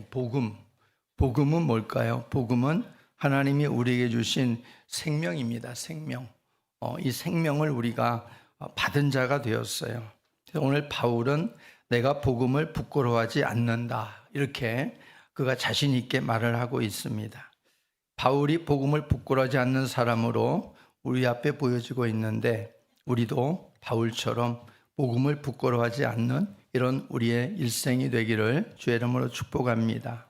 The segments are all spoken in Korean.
복음. 복음은 뭘까요? 복음은 하나님이 우리에게 주신 생명입니다. 생명. 이 생명을 우리가 받은 자가 되었어요. 그래서 오늘 바울은 내가 복음을 부끄러워하지 않는다. 이렇게 그가 자신 있게 말을 하고 있습니다. 바울이 복음을 부끄러워하지 않는 사람으로 우리 앞에 보여지고 있는데 우리도 바울처럼 복음을 부끄러워하지 않는 이런 우리의 일생이 되기를 주의 이름으로 축복합니다.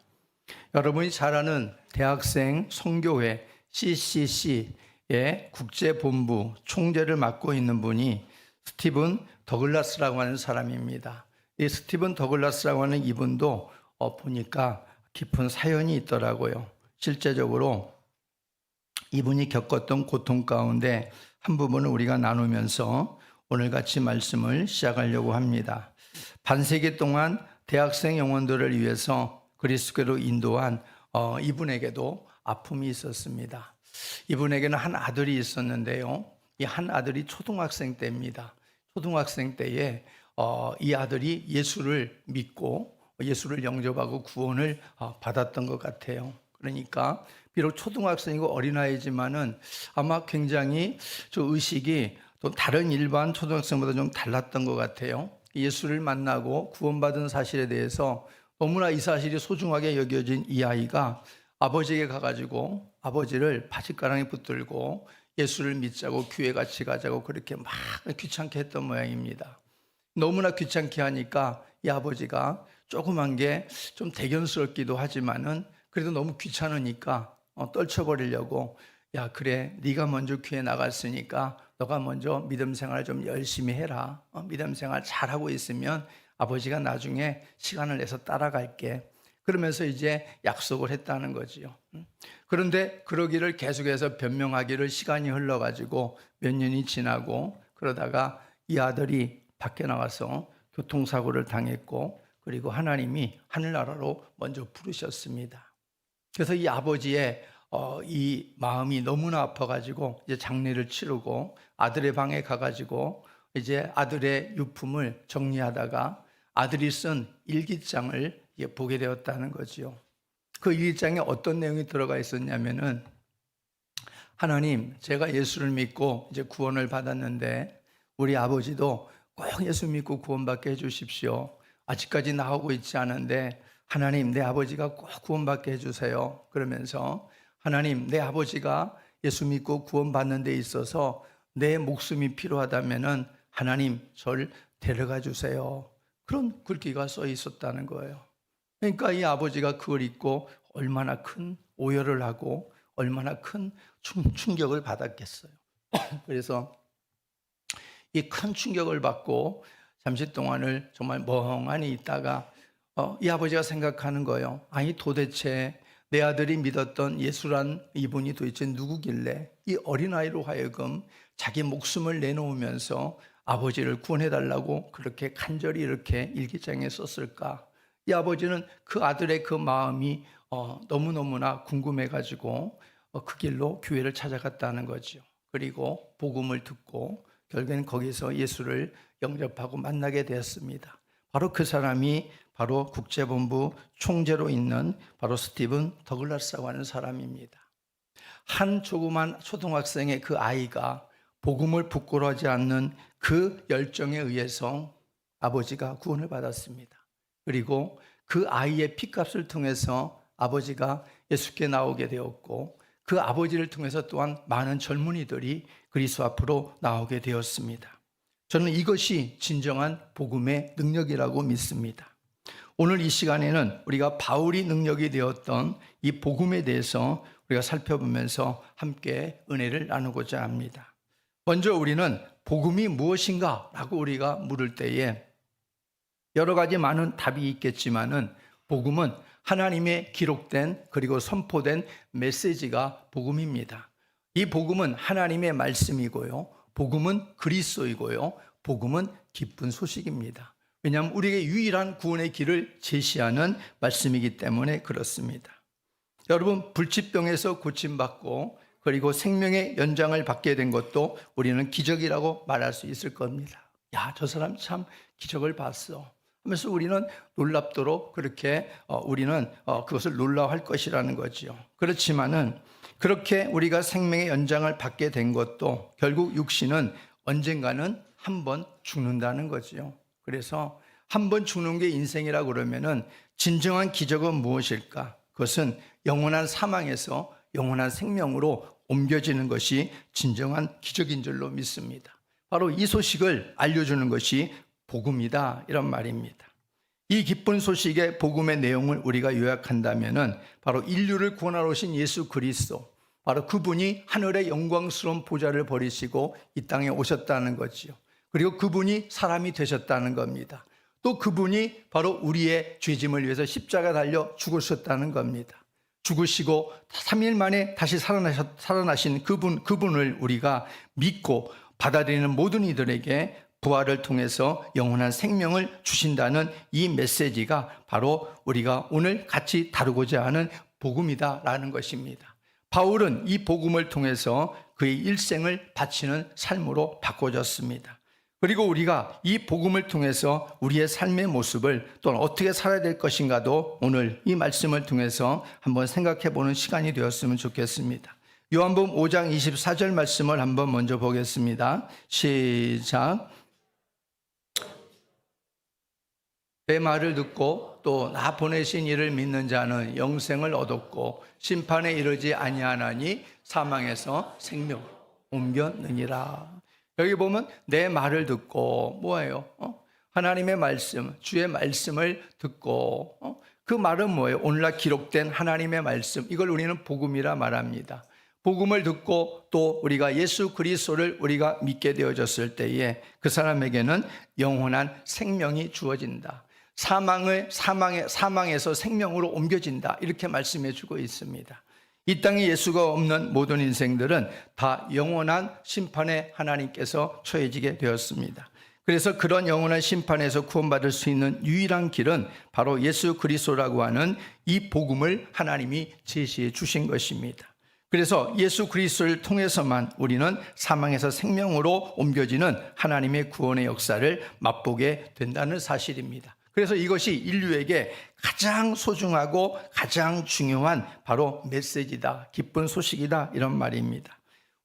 여러분이 잘 아는 대학생 선교회 CCC의 국제본부 총재를 맡고 있는 분이 스티븐 더글라스라고 하는 사람입니다. 이 스티븐 더글라스라고 하는 이분도 보니까 깊은 사연이 있더라고요. 실제적으로 이분이 겪었던 고통 가운데 한 부분을 우리가 나누면서 오늘 같이 말씀을 시작하려고 합니다. 반세기 동안 대학생 영혼들을 위해서 그리스도로 인도한 이분에게도 아픔이 있었습니다. 이분에게는 한 아들이 있었는데요. 이 한 아들이 초등학생 때입니다. 초등학생 때에 이 아들이 예수를 믿고 예수를 영접하고 구원을 받았던 것 같아요. 그러니까 비록 초등학생이고 어린아이지만은 아마 굉장히 저 의식이 또 다른 일반 초등학생보다 좀 달랐던 것 같아요. 예수를 만나고 구원받은 사실에 대해서 너무나 이 사실이 소중하게 여겨진 이 아이가 아버지에게 가가지고 아버지를 바짓가랑에 붙들고 예수를 믿자고 교회 같이 가자고 그렇게 막 귀찮게 했던 모양입니다. 너무나 귀찮게 하니까 이 아버지가 조그만 게 좀 대견스럽기도 하지만은 그래도 너무 귀찮으니까 떨쳐버리려고 야 그래 네가 먼저 교회 나갔으니까 너가 먼저 믿음 생활 좀 열심히 해라. 믿음 생활 잘하고 있으면 아버지가 나중에 시간을 내서 따라갈게. 그러면서 이제 약속을 했다는 거지요. 그런데 그러기를 계속해서 변명하기를 시간이 흘러가지고 몇 년이 지나고 그러다가 이 아들이 밖에 나가서 교통사고를 당했고 그리고 하나님이 하늘나라로 먼저 부르셨습니다. 그래서 이 아버지의 이 마음이 너무나 아파가지고 이제 장례를 치르고 아들의 방에 가가지고 이제 아들의 유품을 정리하다가 아들이 쓴 일기장을 보게 되었다는 거지요. 그 일기장에 어떤 내용이 들어가 있었냐면은 하나님, 제가 예수를 믿고 이제 구원을 받았는데 우리 아버지도 꼭 예수 믿고 구원받게 해주십시오. 아직까지 나오고 있지 않은데 하나님, 내 아버지가 꼭 구원받게 해주세요. 그러면서 하나님, 내 아버지가 예수 믿고 구원받는 데 있어서 내 목숨이 필요하다면은 하나님, 저를 데려가 주세요. 그런 글귀가 써 있었다는 거예요. 그러니까 이 아버지가 그걸 읽고 얼마나 큰 오열을 하고 얼마나 큰 충격을 받았겠어요. 그래서 이 큰 충격을 받고 잠시 동안을 정말 멍하니 있다가 이 아버지가 생각하는 거예요. 아니 도대체 내 아들이 믿었던 예수란 이분이 도대체 누구길래 이 어린아이로 하여금 자기 목숨을 내놓으면서 아버지를 구원해달라고 그렇게 간절히 이렇게 일기장에 썼을까? 이 아버지는 그 아들의 그 마음이 너무너무나 궁금해가지고 그 길로 교회를 찾아갔다는 거죠. 그리고 복음을 듣고 결국에는 거기서 예수를 영접하고 만나게 되었습니다. 바로 그 사람이 바로 국제본부 총재로 있는 바로 스티븐 더글라스라고 하는 사람입니다. 한 조그만 초등학생의 그 아이가 복음을 부끄러워하지 않는 그 열정에 의해서 아버지가 구원을 받았습니다. 그리고 그 아이의 피값을 통해서 아버지가 예수께 나오게 되었고 그 아버지를 통해서 또한 많은 젊은이들이 그리스도 앞으로 나오게 되었습니다. 저는 이것이 진정한 복음의 능력이라고 믿습니다. 오늘 이 시간에는 우리가 바울이 능력이 되었던 이 복음에 대해서 우리가 살펴보면서 함께 은혜를 나누고자 합니다. 먼저 우리는 복음이 무엇인가 라고 우리가 물을 때에 여러 가지 많은 답이 있겠지만은 복음은 하나님의 기록된 그리고 선포된 메시지가 복음입니다. 이 복음은 하나님의 말씀이고요. 복음은 그리스도이고요. 복음은 기쁜 소식입니다. 왜냐하면 우리에게 유일한 구원의 길을 제시하는 말씀이기 때문에 그렇습니다. 여러분, 불치병에서 고침받고 그리고 생명의 연장을 받게 된 것도 우리는 기적이라고 말할 수 있을 겁니다. 야, 저 사람 참 기적을 봤어. 하면서 우리는 놀랍도록 그렇게 우리는 그것을 놀라워할 것이라는 거지요. 그렇지만은 그렇게 우리가 생명의 연장을 받게 된 것도 결국 육신은 언젠가는 한 번 죽는다는 거지요. 그래서 한 번 죽는 게 인생이라고 그러면은 진정한 기적은 무엇일까? 그것은 영원한 사망에서 영원한 생명으로 옮겨지는 것이 진정한 기적인 줄로 믿습니다. 바로 이 소식을 알려주는 것이 복음이다, 이런 말입니다. 이 기쁜 소식의 복음의 내용을 우리가 요약한다면은 바로 인류를 구원하러 오신 예수 그리스도, 바로 그분이 하늘의 영광스러운 보좌를 버리시고 이 땅에 오셨다는 거지요. 그리고 그분이 사람이 되셨다는 겁니다. 또 그분이 바로 우리의 죄짐을 위해서 십자가 달려 죽으셨다는 겁니다. 죽으시고 3일 만에 다시 살아나신 그분을 우리가 믿고 받아들이는 모든 이들에게 부활을 통해서 영원한 생명을 주신다는 이 메시지가 바로 우리가 오늘 같이 다루고자 하는 복음이다라는 것입니다. 바울은 이 복음을 통해서 그의 일생을 바치는 삶으로 바꿔줬습니다. 그리고 우리가 이 복음을 통해서 우리의 삶의 모습을 또는 어떻게 살아야 될 것인가도 오늘 이 말씀을 통해서 한번 생각해 보는 시간이 되었으면 좋겠습니다. 요한복음 5장 24절 말씀을 한번 먼저 보겠습니다. 시작. 내 말을 듣고 또 나 보내신 이를 믿는 자는 영생을 얻었고 심판에 이르지 아니하나니 사망에서 생명 옮겼느니라. 여기 보면 내 말을 듣고 뭐예요? 하나님의 말씀, 주의 말씀을 듣고 그 말은 뭐예요? 오늘날 기록된 하나님의 말씀, 이걸 우리는 복음이라 말합니다. 복음을 듣고 또 우리가 예수 그리스도를 우리가 믿게 되어졌을 때에 그 사람에게는 영원한 생명이 주어진다. 사망에서 생명으로 옮겨진다. 이렇게 말씀해 주고 있습니다. 이 땅에 예수가 없는 모든 인생들은 다 영원한 심판에 하나님께서 처해지게 되었습니다. 그래서 그런 영원한 심판에서 구원받을 수 있는 유일한 길은 바로 예수 그리스도라고 하는 이 복음을 하나님이 제시해 주신 것입니다. 그래서 예수 그리스도를 통해서만 우리는 사망에서 생명으로 옮겨지는 하나님의 구원의 역사를 맛보게 된다는 사실입니다. 그래서 이것이 인류에게 가장 소중하고 가장 중요한 바로 메시지다, 기쁜 소식이다, 이런 말입니다.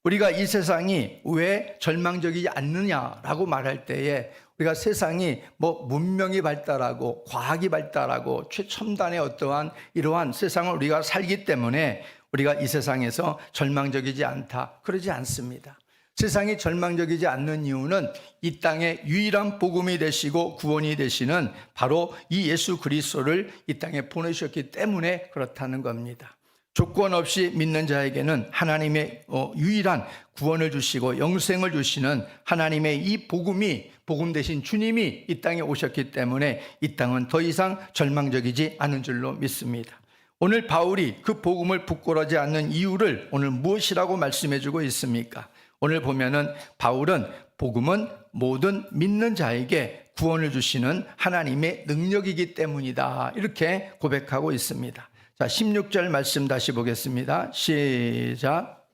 우리가 이 세상이 왜 절망적이지 않느냐라고 말할 때에 우리가 세상이 문명이 발달하고 과학이 발달하고 최첨단의 어떠한 이러한 세상을 우리가 살기 때문에 우리가 이 세상에서 절망적이지 않다, 그러지 않습니다. 세상이 절망적이지 않는 이유는 이 땅에 유일한 복음이 되시고 구원이 되시는 바로 이 예수 그리스도를 이 땅에 보내셨기 때문에 그렇다는 겁니다. 조건 없이 믿는 자에게는 하나님의 유일한 구원을 주시고 영생을 주시는 하나님의 이 복음 대신 주님이 이 땅에 오셨기 때문에 이 땅은 더 이상 절망적이지 않은 줄로 믿습니다. 오늘 바울이 그 복음을 부끄러워하지 않는 이유를 오늘 무엇이라고 말씀해 주고 있습니까? 오늘 보면은 바울은 복음은 모든 믿는 자에게 구원을 주시는 하나님의 능력이기 때문이다, 이렇게 고백하고 있습니다. 자, 16절 말씀 다시 보겠습니다. 시작.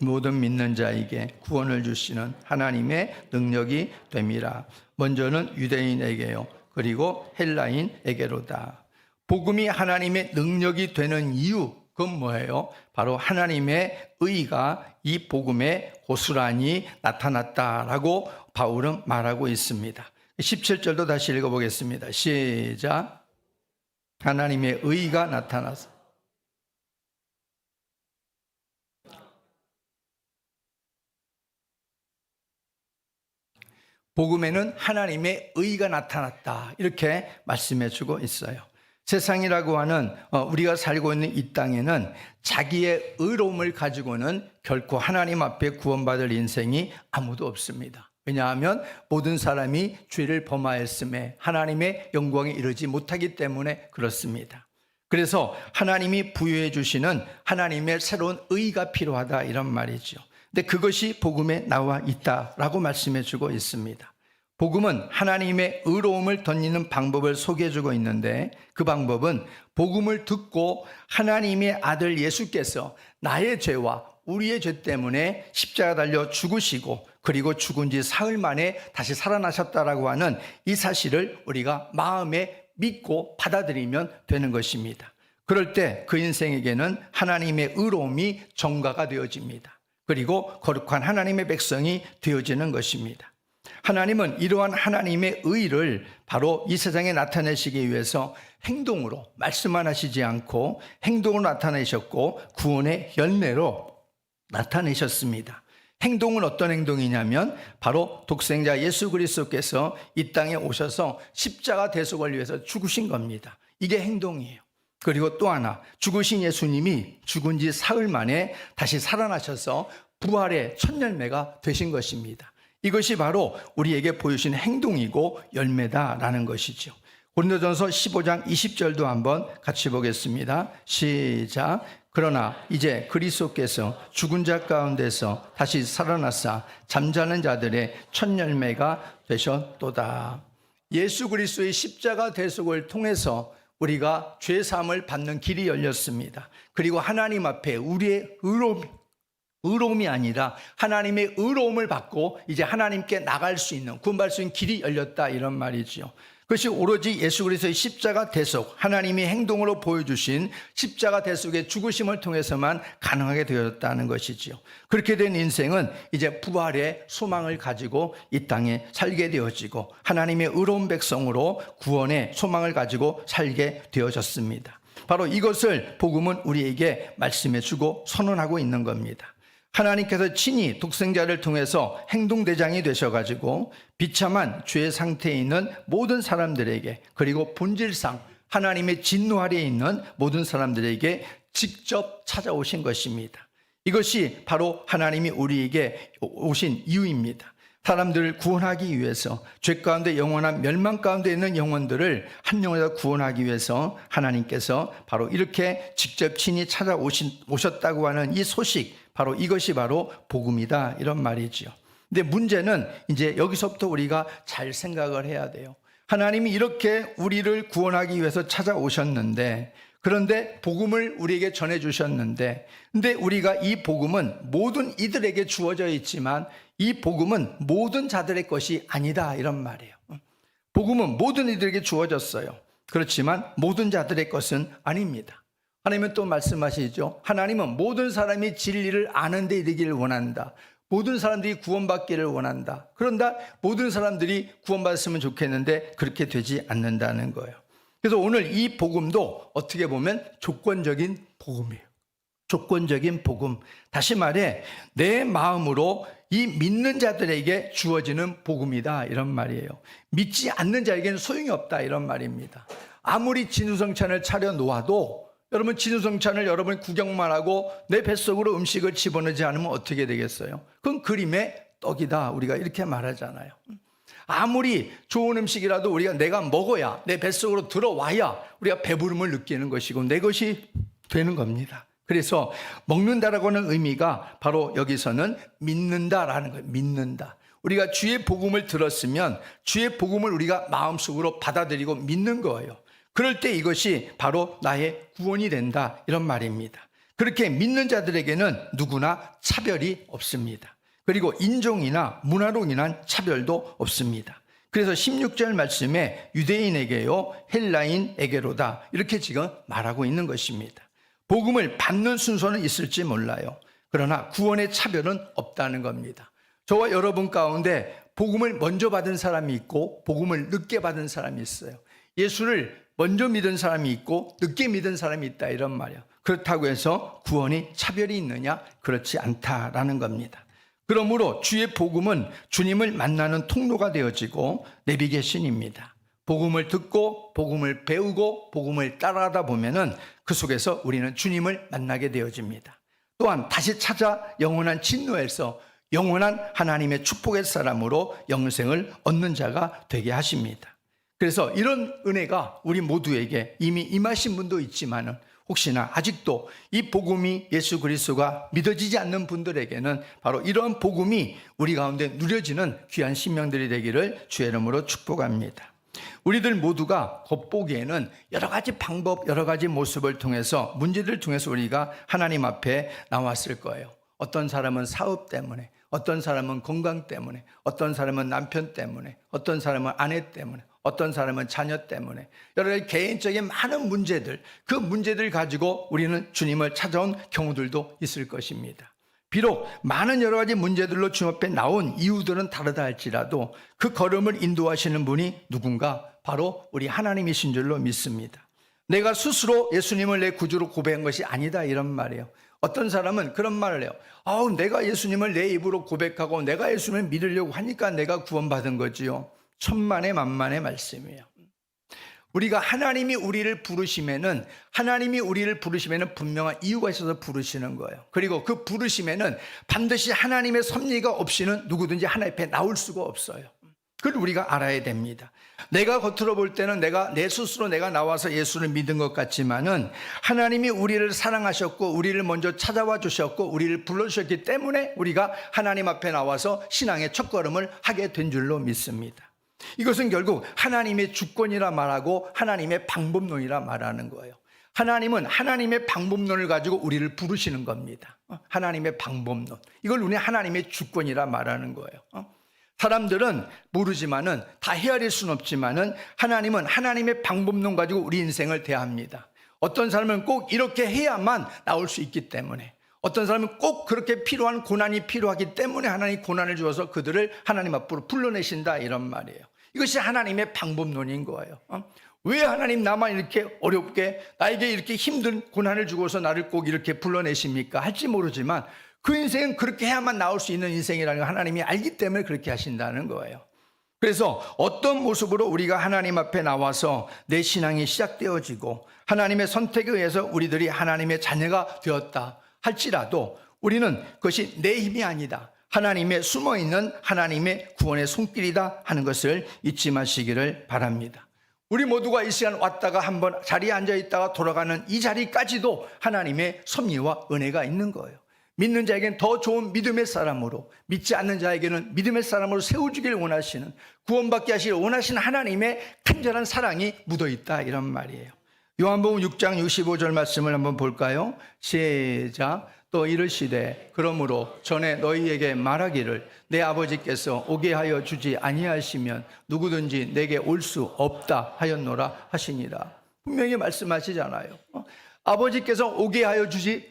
모든 믿는 자에게 구원을 주시는 하나님의 능력이 됨이라. 먼저는 유대인에게요, 그리고 헬라인에게로다. 복음이 하나님의 능력이 되는 이유, 그건 뭐예요? 바로 하나님의 의가 이 복음에 고스란히 나타났다라고 바울은 말하고 있습니다. 17절도 다시 읽어보겠습니다. 시작. 하나님의 의가 나타나서 복음에는 하나님의 의가 나타났다, 이렇게 말씀해 주고 있어요. 세상이라고 하는 우리가 살고 있는 이 땅에는 자기의 의로움을 가지고는 결코 하나님 앞에 구원받을 인생이 아무도 없습니다. 왜냐하면 모든 사람이 죄를 범하였음에 하나님의 영광에 이르지 못하기 때문에 그렇습니다. 그래서 하나님이 부여해 주시는 하나님의 새로운 의가 필요하다, 이런 말이죠. 근데 그것이 복음에 나와 있다라고 말씀해 주고 있습니다. 복음은 하나님의 의로움을 덧입는 방법을 소개해 주고 있는데 그 방법은 복음을 듣고 하나님의 아들 예수께서 나의 죄와 우리의 죄 때문에 십자가 달려 죽으시고 그리고 죽은 지 사흘 만에 다시 살아나셨다라고 하는 이 사실을 우리가 마음에 믿고 받아들이면 되는 것입니다. 그럴 때 그 인생에게는 하나님의 의로움이 전가가 되어집니다. 그리고 거룩한 하나님의 백성이 되어지는 것입니다. 하나님은 이러한 하나님의 의를 바로 이 세상에 나타내시기 위해서 행동으로, 말씀만 하시지 않고 행동으로 나타내셨고 구원의 열매로 나타내셨습니다. 행동은 어떤 행동이냐면 바로 독생자 예수 그리스도께서 이 땅에 오셔서 십자가 대속을 위해서 죽으신 겁니다. 이게 행동이에요. 그리고 또 하나, 죽으신 예수님이 죽은 지 사흘 만에 다시 살아나셔서 부활의 첫 열매가 되신 것입니다. 이것이 바로 우리에게 보여주신 행동이고 열매다라는 것이죠. 고린도전서 15장 20절도 한번 같이 보겠습니다. 시작. 그러나 이제 그리스도께서 죽은 자 가운데서 다시 살아나사 잠자는 자들의 첫 열매가 되셨도다. 예수 그리스도의 십자가 대속을 통해서 우리가 죄 사함을 받는 길이 열렸습니다. 그리고 하나님 앞에 우리의 의로움이 아니라 하나님의 의로움을 받고 이제 하나님께 나갈 수 있는, 구원받을 수 있는 길이 열렸다, 이런 말이죠. 그것이 오로지 예수 그리스도의 십자가 대속, 하나님이 행동으로 보여주신 십자가 대속의 죽으심을 통해서만 가능하게 되었다는 것이지요. 그렇게 된 인생은 이제 부활의 소망을 가지고 이 땅에 살게 되어지고 하나님의 의로운 백성으로 구원의 소망을 가지고 살게 되어졌습니다. 바로 이것을 복음은 우리에게 말씀해 주고 선언하고 있는 겁니다. 하나님께서 친히 독생자를 통해서 행동대장이 되셔가지고 비참한 죄의 상태에 있는 모든 사람들에게, 그리고 본질상 하나님의 진노 아래에 있는 모든 사람들에게 직접 찾아오신 것입니다. 이것이 바로 하나님이 우리에게 오신 이유입니다. 사람들을 구원하기 위해서, 죄 가운데 영원한 멸망 가운데 있는 영혼들을 한 영혼에서 구원하기 위해서 하나님께서 바로 이렇게 직접 친히 찾아오셨다고 하는 이 소식, 바로 이것이 바로 복음이다, 이런 말이죠. 근데 문제는 이제 여기서부터 우리가 잘 생각을 해야 돼요. 하나님이 이렇게 우리를 구원하기 위해서 찾아오셨는데, 그런데 복음을 우리에게 전해주셨는데, 근데 우리가 이 복음은 모든 이들에게 주어져 있지만 이 복음은 모든 자들의 것이 아니다, 이런 말이에요. 복음은 모든 이들에게 주어졌어요. 그렇지만 모든 자들의 것은 아닙니다. 하나님은 또 말씀하시죠. 하나님은 모든 사람이 진리를 아는 데 이르기를 원한다. 모든 사람들이 구원받기를 원한다. 그런다 모든 사람들이 구원받았으면 좋겠는데 그렇게 되지 않는다는 거예요. 그래서 오늘 이 복음도 어떻게 보면 조건적인 복음이에요. 조건적인 복음. 다시 말해 내 마음으로 이 믿는 자들에게 주어지는 복음이다, 이런 말이에요. 믿지 않는 자에게는 소용이 없다, 이런 말입니다. 아무리 진우성찬을 차려 놓아도 여러분, 진우성찬을 여러분이 구경만 하고 내 뱃속으로 음식을 집어넣지 않으면 어떻게 되겠어요? 그건 그림의 떡이다, 우리가 이렇게 말하잖아요. 아무리 좋은 음식이라도 내가 먹어야, 내 뱃속으로 들어와야 우리가 배부름을 느끼는 것이고 내 것이 되는 겁니다. 그래서 먹는다라고 하는 의미가 바로 여기서는 믿는다라는 거예요. 믿는다. 우리가 주의 복음을 들었으면 주의 복음을 우리가 마음속으로 받아들이고 믿는 거예요. 그럴 때 이것이 바로 나의 구원이 된다, 이런 말입니다. 그렇게 믿는 자들에게는 누구나 차별이 없습니다. 그리고 인종이나 문화로 인한 차별도 없습니다. 그래서 16절 말씀에 유대인에게요, 헬라인에게로다, 이렇게 지금 말하고 있는 것입니다. 복음을 받는 순서는 있을지 몰라요. 그러나 구원의 차별은 없다는 겁니다. 저와 여러분 가운데 복음을 먼저 받은 사람이 있고 복음을 늦게 받은 사람이 있어요. 예수를 먼저 믿은 사람이 있고 늦게 믿은 사람이 있다, 이런 말이에요. 그렇다고 해서 구원이 차별이 있느냐? 그렇지 않다라는 겁니다. 그러므로 주의 복음은 주님을 만나는 통로가 되어지고 내비게이션입니다. 복음을 듣고 복음을 배우고 복음을 따라가다 보면은 그 속에서 우리는 주님을 만나게 되어집니다. 또한 다시 찾아 영원한 진노에서 영원한 하나님의 축복의 사람으로 영생을 얻는 자가 되게 하십니다. 그래서 이런 은혜가 우리 모두에게 이미 임하신 분도 있지만은 혹시나 아직도 이 복음이 예수 그리스도가 믿어지지 않는 분들에게는 바로 이런 복음이 우리 가운데 누려지는 귀한 신명들이 되기를 주의 이름으로 축복합니다. 우리들 모두가 겉보기에는 여러 가지 방법, 여러 가지 모습을 통해서, 문제들을 통해서 우리가 하나님 앞에 나왔을 거예요. 어떤 사람은 사업 때문에, 어떤 사람은 건강 때문에, 어떤 사람은 남편 때문에, 어떤 사람은 아내 때문에, 어떤 사람은 자녀 때문에, 여러 가지 개인적인 많은 문제들, 그 문제들 가지고 우리는 주님을 찾아온 경우들도 있을 것입니다. 비록 많은 여러 가지 문제들로 주님 앞에 나온 이유들은 다르다 할지라도 그 걸음을 인도하시는 분이 누군가 바로 우리 하나님이신 줄로 믿습니다. 내가 스스로 예수님을 내 구주로 고백한 것이 아니다 이런 말이에요. 어떤 사람은 그런 말을 해요. 내가 예수님을 내 입으로 고백하고 내가 예수님을 믿으려고 하니까 내가 구원받은 거지요. 천만의 만만의 말씀이에요. 우리가 하나님이 우리를 부르시면은 분명한 이유가 있어서 부르시는 거예요. 그리고 그 부르심에는 반드시 하나님의 섭리가 없이는 누구든지 하나님 앞에 나올 수가 없어요. 그걸 우리가 알아야 됩니다. 내가 겉으로 볼 때는 내 스스로 내가 나와서 예수를 믿은 것 같지만은 하나님이 우리를 사랑하셨고 우리를 먼저 찾아와 주셨고 우리를 불러주셨기 때문에 우리가 하나님 앞에 나와서 신앙의 첫걸음을 하게 된 줄로 믿습니다. 이것은 결국 하나님의 주권이라 말하고 하나님의 방법론이라 말하는 거예요. 하나님은 하나님의 방법론을 가지고 우리를 부르시는 겁니다. 하나님의 방법론. 이걸 우리 하나님의 주권이라 말하는 거예요. 사람들은 모르지만은 다 헤아릴 수는 없지만은 하나님은 하나님의 방법론 가지고 우리 인생을 대합니다. 어떤 사람은 꼭 이렇게 해야만 나올 수 있기 때문에, 어떤 사람은 꼭 그렇게 필요한 고난이 필요하기 때문에 하나님이 고난을 주어서 그들을 하나님 앞으로 불러내신다 이런 말이에요. 이것이 하나님의 방법론인 거예요. 왜 하나님 나만 이렇게 어렵게 나에게 이렇게 힘든 고난을 주고서 나를 꼭 이렇게 불러내십니까? 할지 모르지만 그 인생은 그렇게 해야만 나올 수 있는 인생이라는 걸 하나님이 알기 때문에 그렇게 하신다는 거예요. 그래서 어떤 모습으로 우리가 하나님 앞에 나와서 내 신앙이 시작되어지고 하나님의 선택에 의해서 우리들이 하나님의 자녀가 되었다 할지라도 우리는 그것이 내 힘이 아니다, 하나님의 숨어있는 하나님의 구원의 손길이다 하는 것을 잊지 마시기를 바랍니다. 우리 모두가 이 시간 왔다가 한번 자리에 앉아있다가 돌아가는 이 자리까지도 하나님의 섭리와 은혜가 있는 거예요. 믿는 자에게는 더 좋은 믿음의 사람으로, 믿지 않는 자에게는 믿음의 사람으로 세워주길 원하시는, 구원받게 하시길 원하시는 하나님의 간절한 사랑이 묻어있다 이런 말이에요. 요한복음 6장 65절 말씀을 한번 볼까요? 시작. 또 이르시되 그러므로 전에 너희에게 말하기를 내 아버지께서 오게 하여 주지 아니하시면 누구든지 내게 올 수 없다 하였노라 하시니라. 분명히 말씀하시잖아요. 아버지께서 오게 하여 주지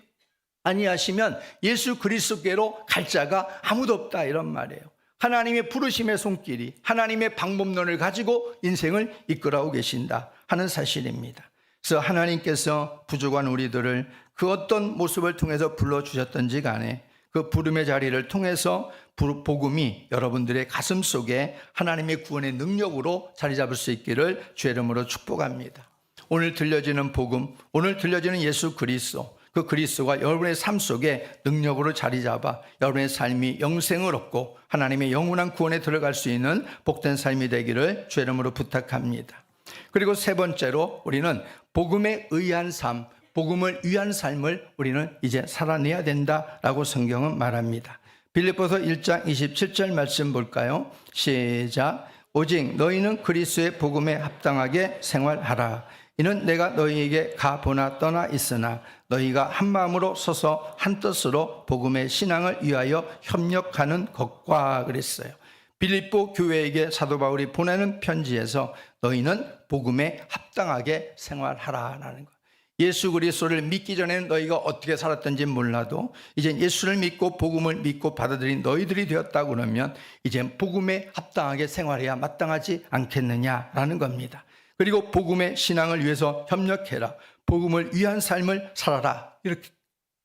아니하시면 예수 그리스도께로 갈 자가 아무도 없다 이런 말이에요. 하나님의 부르심의 손길이 하나님의 방법론을 가지고 인생을 이끌어오고 계신다 하는 사실입니다. 그래서 하나님께서 부족한 우리들을 그 어떤 모습을 통해서 불러주셨던지 간에 그 부름의 자리를 통해서 복음이 여러분들의 가슴 속에 하나님의 구원의 능력으로 자리 잡을 수 있기를 주의 이름으로 축복합니다. 오늘 들려지는 복음, 오늘 들려지는 예수 그리스도, 그 그리스도가 여러분의 삶 속에 능력으로 자리 잡아 여러분의 삶이 영생을 얻고 하나님의 영원한 구원에 들어갈 수 있는 복된 삶이 되기를 주의 이름으로 부탁합니다. 그리고 세 번째로 우리는 복음에 의한 삶, 복음을 위한 삶을 우리는 이제 살아내야 된다라고 성경은 말합니다. 빌립보서 1장 27절 말씀 볼까요? 시작. 오직 너희는 그리스도의 복음에 합당하게 생활하라. 이는 내가 너희에게 가보나 떠나 있으나 너희가 한 마음으로 서서 한 뜻으로 복음의 신앙을 위하여 협력하는 것과 그랬어요. 빌립보 교회에게 사도 바울이 보내는 편지에서 너희는 복음에 합당하게 생활하라라는 것. 예수 그리스도를 믿기 전에는 너희가 어떻게 살았던지 몰라도 이제 예수를 믿고 복음을 믿고 받아들인 너희들이 되었다고 그러면 이제 복음에 합당하게 생활해야 마땅하지 않겠느냐라는 겁니다. 그리고 복음의 신앙을 위해서 협력해라, 복음을 위한 삶을 살아라 이렇게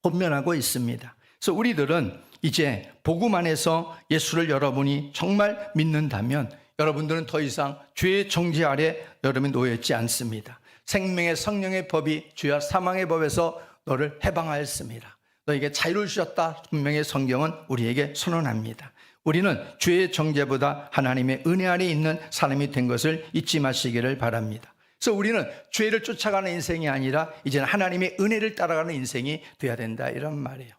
권면하고 있습니다. 그래서 우리들은 이제 복음 안에서 예수를 여러분이 정말 믿는다면 여러분들은 더 이상 죄의 정죄 아래 여러분이 놓여있지 않습니다. 생명의 성령의 법이 죄와 사망의 법에서 너를 해방하였습니다. 너에게 자유를 주셨다. 분명히 성경은 우리에게 선언합니다. 우리는 죄의 정죄보다 하나님의 은혜 아래 있는 사람이 된 것을 잊지 마시기를 바랍니다. 그래서 우리는 죄를 쫓아가는 인생이 아니라 이제는 하나님의 은혜를 따라가는 인생이 돼야 된다 이런 말이에요.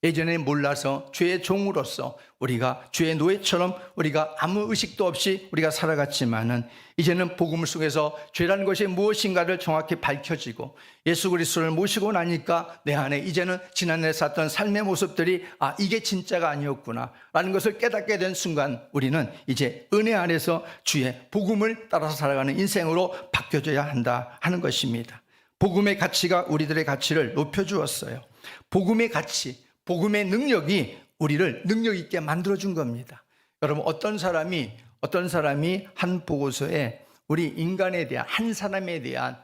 예전에 몰라서 죄의 종으로서 우리가 죄의 노예처럼 우리가 아무 의식도 없이 우리가 살아갔지만은 이제는 복음 속에서 죄라는 것이 무엇인가를 정확히 밝혀지고 예수 그리스도를 모시고 나니까 내 안에 이제는 지난해 살았던 삶의 모습들이 이게 진짜가 아니었구나 라는 것을 깨닫게 된 순간 우리는 이제 은혜 안에서 주의 복음을 따라서 살아가는 인생으로 바뀌어져야 한다 하는 것입니다. 복음의 가치가 우리들의 가치를 높여주었어요. 복음의 가치, 복음의 능력이 우리를 능력 있게 만들어준 겁니다. 여러분 어떤 사람이 한 보고서에 우리 인간에 대한 한 사람에 대한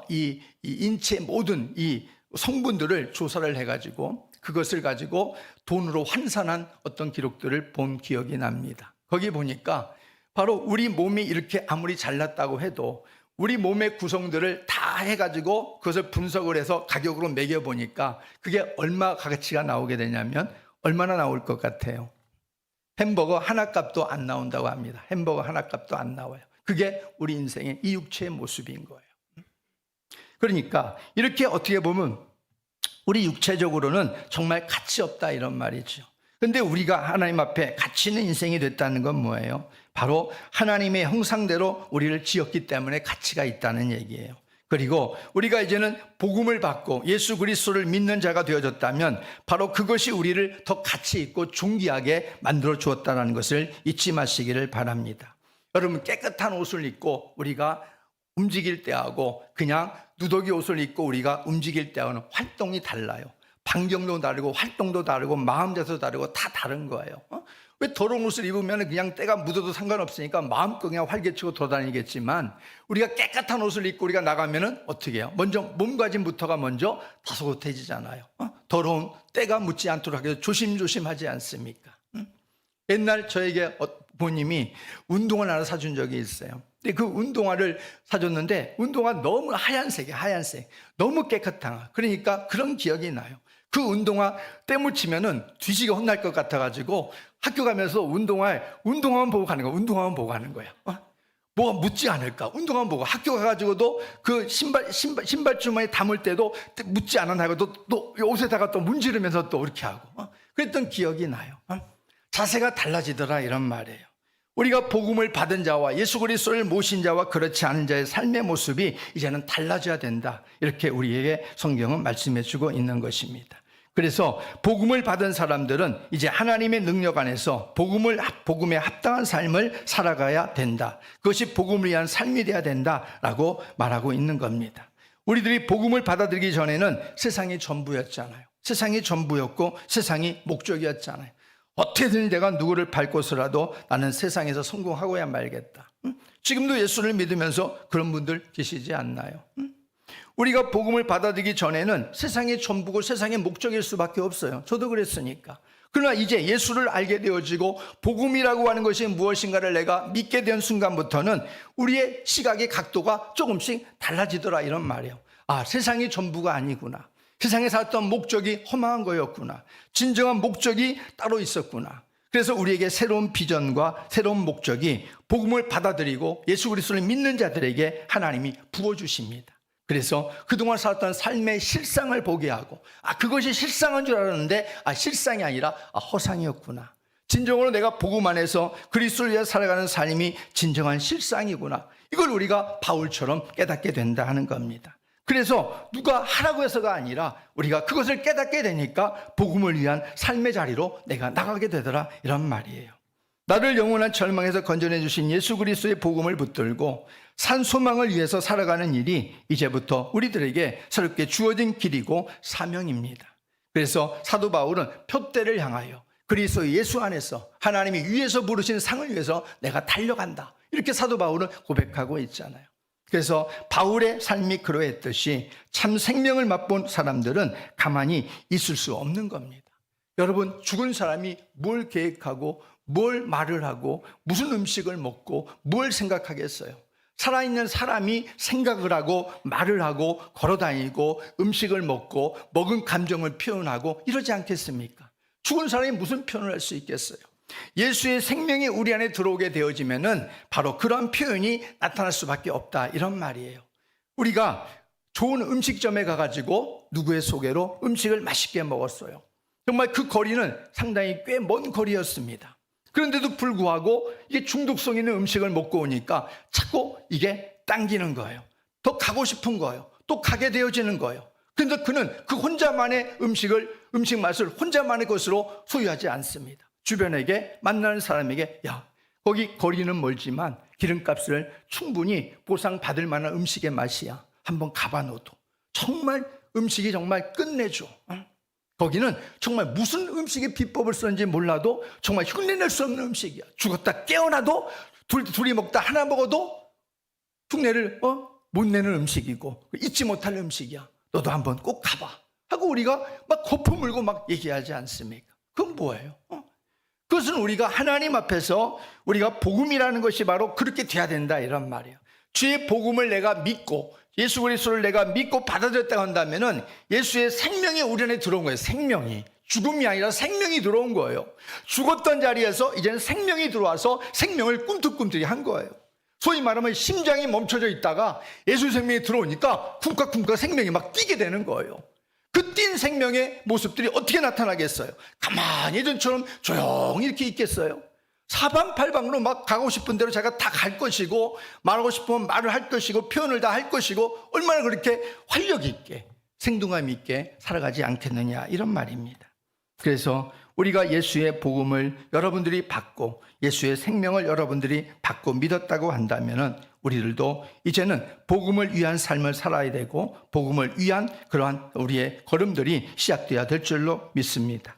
이 인체 모든 이 성분들을 조사를 해가지고 그것을 가지고 돈으로 환산한 어떤 기록들을 본 기억이 납니다. 거기 보니까 바로 우리 몸이 이렇게 아무리 잘났다고 해도 우리 몸의 구성들을 다 해가지고 그것을 분석을 해서 가격으로 매겨보니까 그게 얼마 가치가 나오게 되냐면 얼마나 나올 것 같아요? 햄버거 하나 값도 안 나온다고 합니다. 햄버거 하나 값도 안 나와요. 그게 우리 인생의 이 육체의 모습인 거예요. 그러니까 이렇게 어떻게 보면 우리 육체적으로는 정말 가치 없다 이런 말이죠. 근데 우리가 하나님 앞에 가치 있는 인생이 됐다는 건 뭐예요? 바로 하나님의 형상대로 우리를 지었기 때문에 가치가 있다는 얘기예요. 그리고 우리가 이제는 복음을 받고 예수 그리스도를 믿는 자가 되어졌다면 바로 그것이 우리를 더 가치 있고 존귀하게 만들어 주었다는 것을 잊지 마시기를 바랍니다. 여러분 깨끗한 옷을 입고 우리가 움직일 때하고 그냥 누더기 옷을 입고 우리가 움직일 때하고는 활동이 달라요. 반경도 다르고 활동도 다르고 마음자세도 다르고 다 다른 거예요. 왜 더러운 옷을 입으면 그냥 때가 묻어도 상관없으니까 마음껏 그냥 활개치고 돌아다니겠지만 우리가 깨끗한 옷을 입고 우리가 나가면은 어떻게 해요? 먼저 몸가짐부터가 먼저 다소곳해지잖아요. 더러운 때가 묻지 않도록 하기 위해서 조심조심하지 않습니까? 옛날 저에게 부모님이 운동화 하나 사준 적이 있어요. 근데 그 운동화를 사줬는데 운동화 너무 하얀색 너무 깨끗한 그러니까 그런 기억이 나요. 그 운동화 때 묻히면은 뒤지게 혼날 것 같아가지고 학교 가면서 운동화만 보고 가는 거야. 운동화만 보고 가는 거야. 뭐가 묻지 않을까? 운동화만 보고 학교 가가지고도 그 신발 주머니에 담을 때도 묻지 않았나 하고 또 옷에다가 또 문지르면서 또 이렇게 하고 그랬던 기억이 나요. 자세가 달라지더라 이런 말이에요. 우리가 복음을 받은 자와 예수 그리스도를 모신 자와 그렇지 않은 자의 삶의 모습이 이제는 달라져야 된다. 이렇게 우리에게 성경은 말씀해 주고 있는 것입니다. 그래서 복음을 받은 사람들은 이제 하나님의 능력 안에서 복음에 합당한 삶을 살아가야 된다. 그것이 복음을 위한 삶이 되어야 된다라고 말하고 있는 겁니다. 우리들이 복음을 받아들이기 전에는 세상이 전부였잖아요. 세상이 전부였고 세상이 목적이었잖아요. 어떻게든 내가 누구를 밟고서라도 나는 세상에서 성공하고야 말겠다. 지금도 예수를 믿으면서 그런 분들 계시지 않나요? 우리가 복음을 받아들이기 전에는 세상의 전부고 세상의 목적일 수밖에 없어요. 저도 그랬으니까. 그러나 이제 예수를 알게 되어지고 복음이라고 하는 것이 무엇인가를 내가 믿게 된 순간부터는 우리의 시각의 각도가 조금씩 달라지더라 이런 말이에요. 세상이 전부가 아니구나. 세상에 살았던 목적이 허망한 거였구나. 진정한 목적이 따로 있었구나. 그래서 우리에게 새로운 비전과 새로운 목적이 복음을 받아들이고 예수 그리스도를 믿는 자들에게 하나님이 부어주십니다. 그래서 그동안 살았던 삶의 실상을 보게 하고 그것이 실상인 줄 알았는데 실상이 아니라 허상이었구나. 진정으로 내가 복음 안에서 그리스도를 위해 살아가는 삶이 진정한 실상이구나. 이걸 우리가 바울처럼 깨닫게 된다 하는 겁니다. 그래서 누가 하라고 해서가 아니라 우리가 그것을 깨닫게 되니까 복음을 위한 삶의 자리로 내가 나가게 되더라 이런 말이에요. 나를 영원한 절망에서 건져내 주신 예수 그리스도의 복음을 붙들고 산 소망을 위해서 살아가는 일이 이제부터 우리들에게 새롭게 주어진 길이고 사명입니다. 그래서 사도 바울은 표대를 향하여 그리스도 예수 안에서 하나님이 위에서 부르신 상을 위해서 내가 달려간다. 이렇게 사도 바울은 고백하고 있잖아요. 그래서 바울의 삶이 그러했듯이 참 생명을 맛본 사람들은 가만히 있을 수 없는 겁니다. 여러분 죽은 사람이 뭘 계획하고 뭘 말을 하고 무슨 음식을 먹고 뭘 생각하겠어요? 살아있는 사람이 생각을 하고 말을 하고 걸어다니고 음식을 먹고 먹은 감정을 표현하고 이러지 않겠습니까? 죽은 사람이 무슨 표현을 할 수 있겠어요? 예수의 생명이 우리 안에 들어오게 되어지면은 바로 그런 표현이 나타날 수밖에 없다 이런 말이에요. 우리가 좋은 음식점에 가가지고 누구의 소개로 음식을 맛있게 먹었어요. 정말 그 거리는 상당히 꽤 먼 거리였습니다. 그런데도 불구하고 이게 중독성 있는 음식을 먹고 오니까 자꾸 이게 당기는 거예요. 더 가고 싶은 거예요. 또 가게 되어지는 거예요. 그런데 그는 그 혼자만의 음식 맛을 혼자만의 것으로 소유하지 않습니다. 주변에게 만나는 사람에게, 야, 거기 거리는 멀지만 기름값을 충분히 보상받을 만한 음식의 맛이야. 한번 가봐 너도. 정말 음식이 정말 끝내줘. 거기는 정말 무슨 음식의 비법을 썼는지 몰라도 정말 흉내낼 수 없는 음식이야. 죽었다 깨어나도 둘이 먹다 하나 먹어도 흉내를 못 내는 음식이고 잊지 못할 음식이야. 너도 한번 꼭 가봐 하고 우리가 막 거품 물고 막 얘기하지 않습니까? 그건 뭐예요? 그것은 우리가 하나님 앞에서 우리가 복음이라는 것이 바로 그렇게 돼야 된다 이런 말이에요. 주의 복음을 내가 믿고 예수 그리스도를 내가 믿고 받아들였다고 한다면은 예수의 생명이 우리 안에 들어온 거예요. 생명이. 죽음이 아니라 생명이 들어온 거예요. 죽었던 자리에서 이제는 생명이 들어와서 생명을 꿈틀꿈틀이 한 거예요. 소위 말하면 심장이 멈춰져 있다가 예수 생명이 들어오니까 쿵깍쿵깍 생명이 막 뛰게 되는 거예요. 그 뛴 생명의 모습들이 어떻게 나타나겠어요? 가만히 예전처럼 조용히 이렇게 있겠어요? 사방팔방으로 막 가고 싶은 대로 자기가 다 갈 것이고 말하고 싶으면 말을 할 것이고 표현을 다 할 것이고 얼마나 그렇게 활력 있게 생동감 있게 살아가지 않겠느냐 이런 말입니다. 그래서 우리가 예수의 복음을 여러분들이 받고 예수의 생명을 여러분들이 받고 믿었다고 한다면은 우리들도 이제는 복음을 위한 삶을 살아야 되고 복음을 위한 그러한 우리의 걸음들이 시작돼야 될 줄로 믿습니다.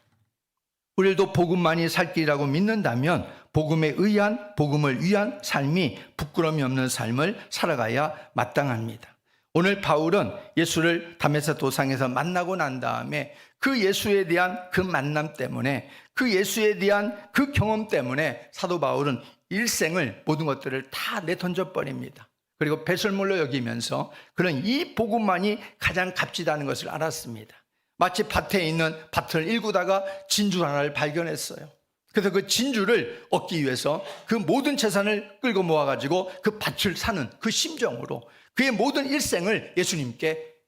우리도 복음만이 살 길이라고 믿는다면 복음을 위한 삶이 부끄러움이 없는 삶을 살아가야 마땅합니다. 오늘 바울은 예수를 다메섹 도상에서 만나고 난 다음에 그 예수에 대한 그 만남 때문에 그 예수에 대한 그 경험 때문에 사도 바울은 일생을 모든 것들을 다 내던져 버립니다. 그리고 배설물로 여기면서 그는 이 복음만이 가장 값지다는 것을 알았습니다. 마치 밭에 있는 밭을 일구다가 진주 하나를 발견했어요. 그래서 그 진주를 얻기 위해서 그 모든 재산을 끌고 모아가지고 그 밭을 사는 그 심정으로 그의 모든 일생을 예수님께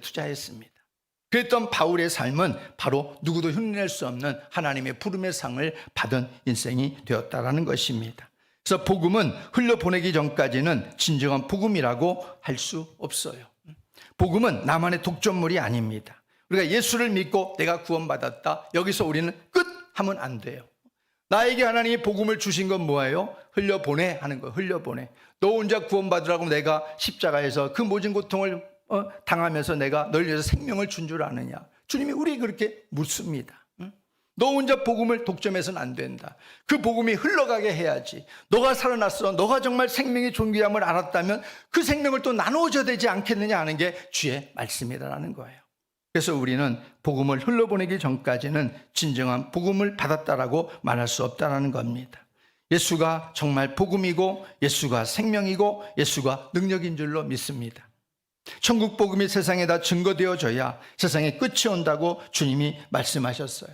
투자했습니다. 그랬던 바울의 삶은 바로 누구도 흉내낼 수 없는 하나님의 부름의 상을 받은 인생이 되었다라는 것입니다. 그래서 복음은 흘려보내기 전까지는 진정한 복음이라고 할 수 없어요. 복음은 나만의 독점물이 아닙니다. 우리가 예수를 믿고 내가 구원받았다. 여기서 우리는 끝 하면 안 돼요. 나에게 하나님이 복음을 주신 건 뭐예요? 흘려보내 하는 거예요. 흘려보내. 너 혼자 구원받으라고 내가 십자가에서 그 모진 고통을 당하면서 내가 널 위해서 생명을 준 줄 아느냐? 주님이 우리에게 그렇게 묻습니다. 너 혼자 복음을 독점해서는 안 된다. 그 복음이 흘러가게 해야지. 너가 살아났어. 너가 정말 생명의 존귀함을 알았다면 그 생명을 또 나누어줘야 되지 않겠느냐 하는 게 주의 말씀이라는 거예요. 그래서 우리는 복음을 흘러보내기 전까지는 진정한 복음을 받았다라고 말할 수 없다라는 겁니다. 예수가 정말 복음이고 예수가 생명이고 예수가 능력인 줄로 믿습니다. 천국 복음이 세상에다 증거되어져야 세상에 끝이 온다고 주님이 말씀하셨어요.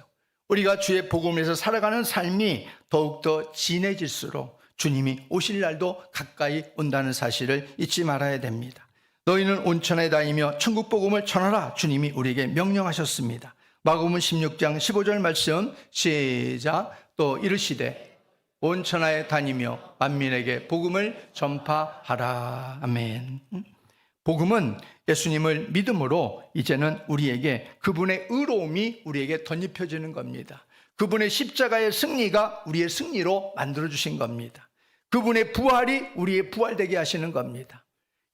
우리가 주의 복음에서 살아가는 삶이 더욱더 진해질수록 주님이 오실 날도 가까이 온다는 사실을 잊지 말아야 됩니다. 너희는 온 천하에 다니며 천국 복음을 전하라 주님이 우리에게 명령하셨습니다. 마가복음 16장 15절 말씀 시작. 또 이르시되 온 천하에 다니며 만민에게 복음을 전파하라. 아멘. 복음은 예수님을 믿음으로 이제는 우리에게 그분의 의로움이 우리에게 덧입혀지는 겁니다. 그분의 십자가의 승리가 우리의 승리로 만들어주신 겁니다. 그분의 부활이 우리의 부활되게 하시는 겁니다.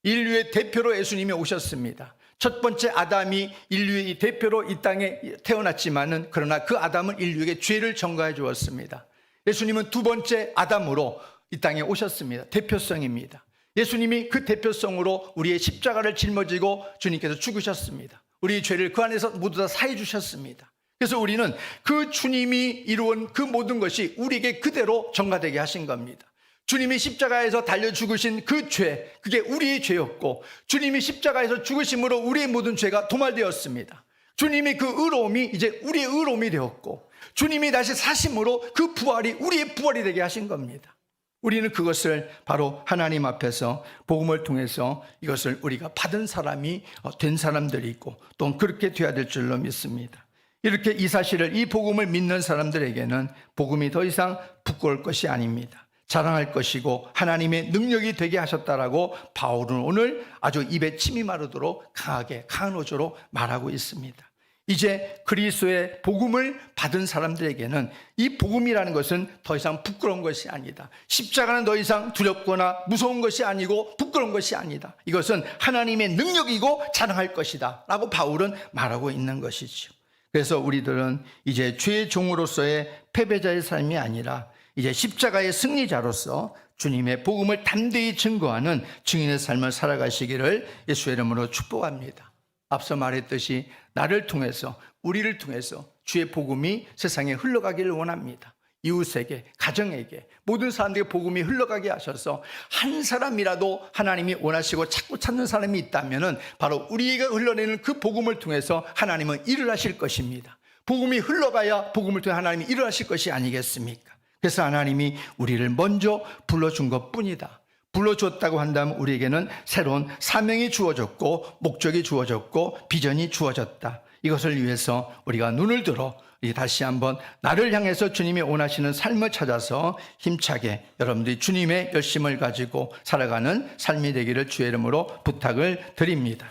인류의 대표로 예수님이 오셨습니다. 첫 번째 아담이 인류의 대표로 이 땅에 태어났지만은 그러나 그 아담은 인류에게 죄를 전가해 주었습니다. 예수님은 두 번째 아담으로 이 땅에 오셨습니다. 대표성입니다. 예수님이 그 대표성으로 우리의 십자가를 짊어지고 주님께서 죽으셨습니다. 우리의 죄를 그 안에서 모두 다 사해 주셨습니다. 그래서 우리는 그 주님이 이루은 그 모든 것이 우리에게 그대로 전가되게 하신 겁니다. 주님이 십자가에서 달려 죽으신 그 죄, 그게 우리의 죄였고 주님이 십자가에서 죽으심으로 우리의 모든 죄가 도말되었습니다. 주님이 그 의로움이 이제 우리의 의로움이 되었고 주님이 다시 사심으로 그 부활이 우리의 부활이 되게 하신 겁니다. 우리는 그것을 바로 하나님 앞에서 복음을 통해서 이것을 우리가 받은 사람이 된 사람들이 있고 또 그렇게 돼야 될 줄로 믿습니다. 이렇게 이 사실을, 이 복음을 믿는 사람들에게는 복음이 더 이상 부끄러울 것이 아닙니다. 자랑할 것이고 하나님의 능력이 되게 하셨다라고 바울은 오늘 아주 입에 침이 마르도록 강하게, 강한 어조로 말하고 있습니다. 이제 그리스도의 복음을 받은 사람들에게는 이 복음이라는 것은 더 이상 부끄러운 것이 아니다. 십자가는 더 이상 두렵거나 무서운 것이 아니고 부끄러운 것이 아니다. 이것은 하나님의 능력이고 자랑할 것이다 라고 바울은 말하고 있는 것이죠. 그래서 우리들은 이제 죄의 종으로서의 패배자의 삶이 아니라 이제 십자가의 승리자로서 주님의 복음을 담대히 증거하는 증인의 삶을 살아가시기를 예수의 이름으로 축복합니다. 앞서 말했듯이 나를 통해서, 우리를 통해서 주의 복음이 세상에 흘러가기를 원합니다. 이웃에게, 가정에게, 모든 사람들에게 복음이 흘러가게 하셔서 한 사람이라도 하나님이 원하시고 자꾸 찾는 사람이 있다면 바로 우리가 흘러내는 그 복음을 통해서 하나님은 일을 하실 것입니다. 복음이 흘러가야 복음을 통해 하나님이 일을 하실 것이 아니겠습니까? 그래서 하나님이 우리를 먼저 불러준 것뿐이다. 불러줬다고 한다면 우리에게는 새로운 사명이 주어졌고 목적이 주어졌고 비전이 주어졌다. 이것을 위해서 우리가 눈을 들어 다시 한번 나를 향해서 주님이 원하시는 삶을 찾아서 힘차게 여러분들이 주님의 열심을 가지고 살아가는 삶이 되기를 주의 이름으로 부탁을 드립니다.